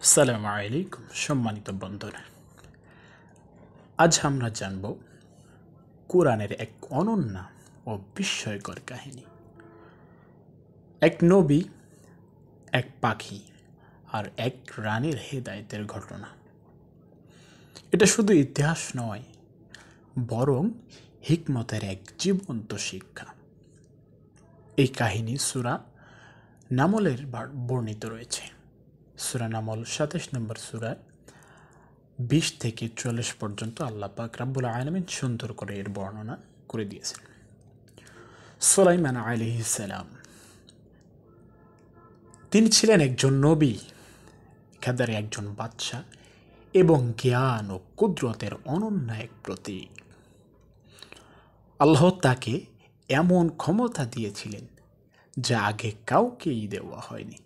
আসসালামু আলাইকুম সম্মানিত বন্ধুরা, আজ আমরা জানব কোরআনের এক অনন্য ও বিস্ময়কর কাহিনী। এক নবী, এক পাখি আর এক রানীর হেদায়েতের ঘটনা। এটা শুধু ইতিহাস নয়, বরং হিকমতের এক জীবন্ত শিক্ষা। এই কাহিনী সূরা নামলের বর্ণিত রয়েছে। সূরা নামল ২৭ নম্বর সূরায় ২০ থেকে ৪০ পর্যন্ত আল্লাহ পাক রাব্বুল আলামিন সুন্দর করে এর বর্ণনা করে দিয়েছেন। সুলাইমান আলাইহিস সালাম, তিনি ছিলেন একজন নবী, খেদারে একজন বাদশা এবং জ্ঞান ও কুদরতের অনন্য এক প্রতীক। আল্লাহ তাকে এমন ক্ষমতা দিয়েছিলেন যা আগে কাউকেই দেওয়া হয়নি।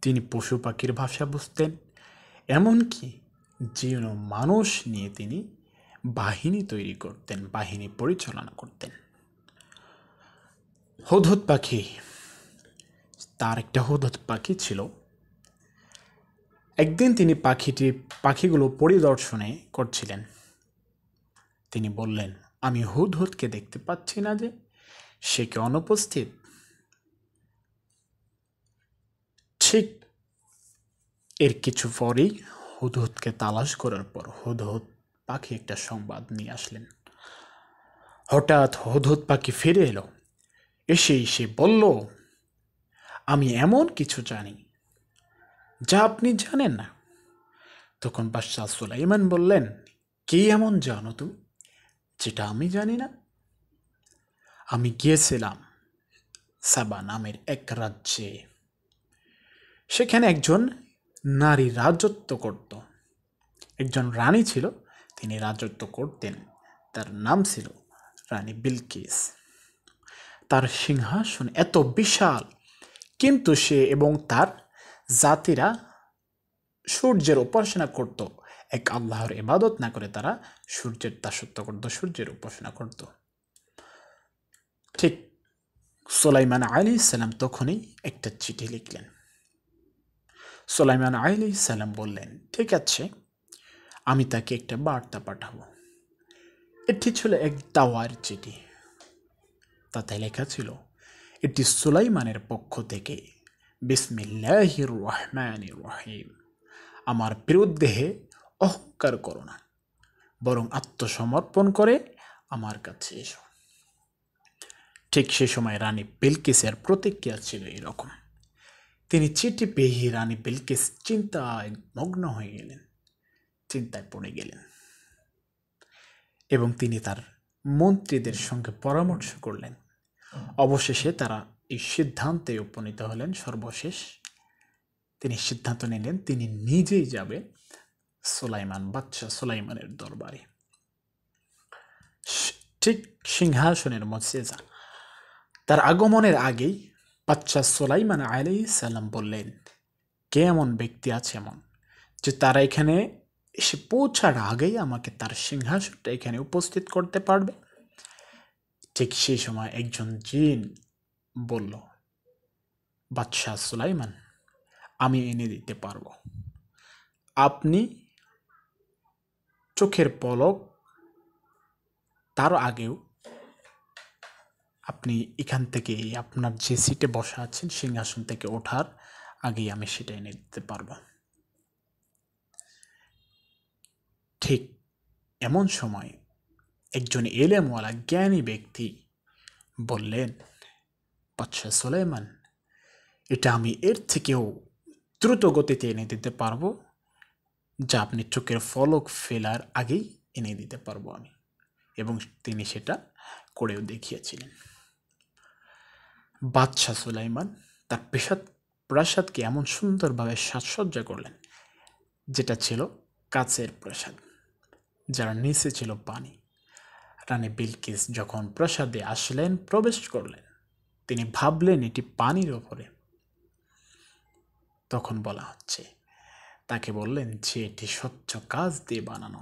তিনি পশু পাখির ভাষা বুঝতেন, এমনকি জীর্ণ মানুষ নিয়ে তিনি বাহিনী তৈরি করতেন, বাহিনী পরিচালনা করতেন। হুদহুদ পাখি, তার একটা হুদহুদ পাখি ছিল। একদিন তিনি পাখিগুলো পরিদর্শনে করছিলেন। তিনি বললেন, আমি হুদহুদকে দেখতে পাচ্ছি না যে, সে কি অনুপস্থিত? ঠিক এর কিছু পরেই হুদহুদকে তালাশ করার পর হুদহুদ পাখি একটা সংবাদ নিয়ে আসলেন। হঠাৎ হুদহুদ পাখি ফিরে এলো। এসে বলল, আমি এমন কিছু জানি যা আপনি জানেন না। তখন বাদশাহ সুলাইমান বললেন, কি এমন জানো তুমি যেটা আমি জানি না? আমি গিয়েছিলাম সাবা নামের এক রাজ্যে। সেখানে একজন নারী রাজত্ব করত। একজন রানী ছিল, তিনি রাজত্ব করতেন। তার নাম ছিল রানী বিলকিস। তার সিংহাসন এত বিশাল, কিন্তু সে এবং তার জাতিরা সূর্যের উপাসনা করত। এক আল্লাহর ইবাদত না করে তারা সূর্যের দাসত্ব করত, সূর্যের উপাসনা করত। ঠিক সুলাইমান আলাইহিস সালাম তখনই একটা চিঠি লিখলেন। সুলাইমান আলাইহিস সালাম বললেন, ঠিক আছে, আমি তাকে একটা বার্তা পাঠাবো। এটি ছিল এক দাওয়ার চিঠি। তাতে লেখা ছিল, এটি সুলাইমানের পক্ষ থেকে, বিসমিল্লাহির রহমানির রহিম, আমার বিরুদ্ধে অহংকার করো না, বরং আত্মসমর্পণ করে আমার কাছে এসো। ঠিক সে সময় রানী বিলকিসের প্রতিক্রিয়া ছিল এরকম। তিনি চিঠি পেয়ে রানী বিলকিস চিন্তায় মগ্ন হয়ে গেলেন, চিন্তায় পড়ে গেলেন এবং তিনি তার মন্ত্রীদের সঙ্গে পরামর্শ করলেন। অবশেষে তারা এই সিদ্ধান্তে উপনীত হলেন। সর্বশেষ তিনি সিদ্ধান্ত নিলেন তিনি নিজেই যাবে বাদশাহ সুলাইমানের দরবারে। ঠিক সিংহাসনের মুজিজা, তার আগমনের আগেই বাদশাহ সুলাইমান আলাইহিস সালাম বললেন, কে এমন ব্যক্তি আছে এমন যে তারা এখানে এসে পৌঁছার আগেই আমাকে তার সিংহাসনটা এখানে উপস্থিত করতে পারবে? ঠিক সেই সময় একজন জিন বলল, বাদশাহ সুলাইমান, আমি এনে দিতে পারবো। আপনি চোখের পলক তার আগেও আপনি এখান থেকে আপনার যে সিটে বসা আছেন সিংহাসন থেকে ওঠার আগেই আমি সেটা এনে দিতে পারবো। ঠিক এমন সময় একজন এলেমওয়ালা জ্ঞানী ব্যক্তি বললেন, বাদশাহ সুলাইমান, এটা আমি এর থেকেও দ্রুত গতিতে এনে দিতে পারবো, যা আপনি চোখের পলক ফেলার আগেই এনে দিতে পারবো আমি। এবং তিনি সেটা করেও দেখিয়েছিলেন। বাদশাহ সুলাইমান তার প্রাসাদকে এমন সুন্দরভাবে সাজসজ্জা করলেন, যেটা ছিল কাচের প্রাসাদ, যার নিচে ছিল পানি। রানী বিলকিস যখন প্রাসাদে আসলেন, প্রবেশ করলেন, তিনি ভাবলেন এটি পানির ওপরে। তখন বলা হচ্ছে, তাকে বললেন যে এটি স্বচ্ছ কাঁচ দিয়ে বানানো,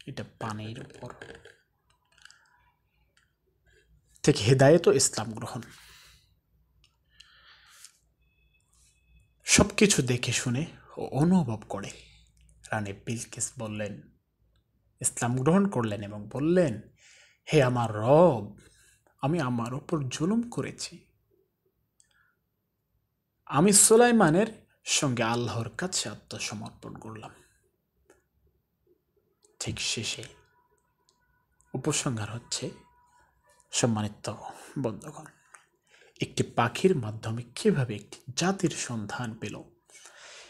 এটা পানির উপর। ঠিক হেদায়েত ও ইসলাম গ্রহণ। সবকিছু দেখে শুনে অনুভব করে। রানী বিলকিস বললেন, ইসলাম গ্রহণ করলেন এবং বললেন, হে আমার রব, আমি আমার ওপর জুলুম করেছি, আমি সুলাইমানের সঙ্গে আল্লাহর কাছে আত্মসমর্পণ করলাম। ঠিক শেষে উপসংহার হচ্ছে, সম্মানিত বন্ধুগণ, একটি পাখির মাধ্যমে কিভাবে একটি জাতির সন্ধান পেল,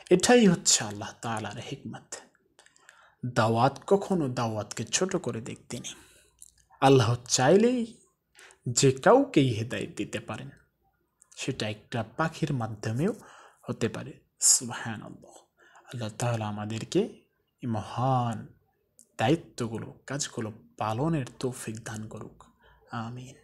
এটাই হচ্ছে আল্লাহ তাআলার হিকমত। দাওয়াত কখনো দাওয়াতকে ছোট করে দেখতে নেই। আল্লাহ চাইলেই যে কাউকেই হেদায়েত দিতে পারেন, সেটা একটা পাখির মাধ্যমেও হতে পারে। সুবহানাল্লাহ। আল্লাহ তাআলা আমাদেরকে এই মহান দায়িত্বগুলো, কাজগুলো পালনের তৌফিক দান করুক। আমিন।